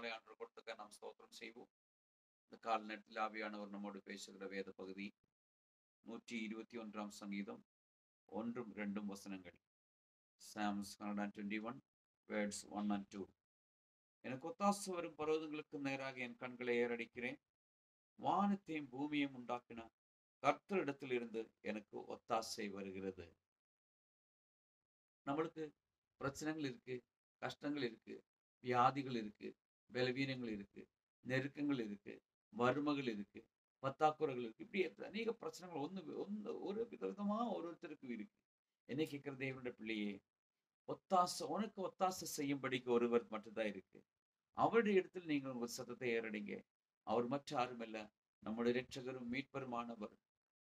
நாளை ஆண்டு கொடுத்துக்க நாம் ஸ்தோத்திரம் செய்வோம். இந்த கால நேரத்தில் ஆவியானவர் நம்மோடு பேசுகிற வேத பகுதி 121 சங்கீதம் 1-2 வசனங்கள். Psalms 121 words 1 and 2. எனக்கு ஒத்தாசை வரும் பர்வதங்களுக்கு நேராக என் கண்களை ஏறடிக்கிறேன். வானத்தையும் பூமியையும் உண்டாக்கின கர்த்தரிடத்தில் இருந்து எனக்கு ஒத்தாசை வருகிறது. நம்மளுக்கு பிரச்சனைகள் இருக்கு, கஷ்டங்கள் இருக்கு, வியாதிகள் இருக்கு, பலவீனங்கள் இருக்கு, நெருக்கங்கள் இருக்கு, வறுமைகள் இருக்கு, பத்தாக்குறைகள் இருக்கு. இப்படி அநேக பிரச்சனைகள் ஒரு விதவிதமா ஒருத்தருக்கு இருக்கு. என்ன கேட்கிற தேவனுடைய பிள்ளையே, உனக்கு ஒத்தாசை செய்யும்படிக்கு ஒருவர் மட்டும்தான் இருக்கு. அவருடைய இடத்தில் நீங்கள் உங்கள் சத்தத்தை ஏறடிங்க. அவர் மற்ற யாருமல்ல, நம்முடைய இரட்சகரும் மீட்பருமானவர்.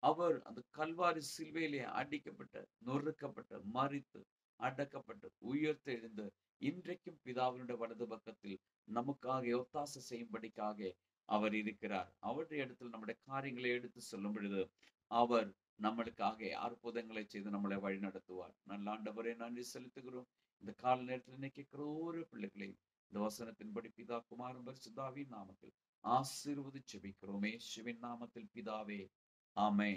அவர் அந்த கல்வாரி சிலுவையிலே அடிக்கப்பட்ட, நொறுக்கப்பட்ட, மரித்து, அடக்கப்பட்டு, உயிர்த்தெழுந்து இன்றைக்கும் பிதாவினுடைய வலது பக்கத்தில் நமக்காக ஒத்தாசை செய்யும்படிக்காக அவர் இருக்கிறார். அவருடைய இடத்தில் நம்முடைய காரியங்களை எடுத்து சொல்லும் பொழுது அவர் நம்மளுக்காக அற்புதங்களை செய்து நம்மளை வழி நடத்துவார். நல்ல ஆண்டவரே, நன்றி செலுத்துகிறோம். இந்த கால நேரத்தில் நினைக்கிற ஒரு பிள்ளைகளை இந்த வசனத்தின்படி பிதா குமாரன் பரிசுத்தாவின் நாமத்தில் ஆசீர்வதித்து ஜெபிக்கிறோம். இயேசுவின் நாமத்தில் பிதாவே, ஆமென்.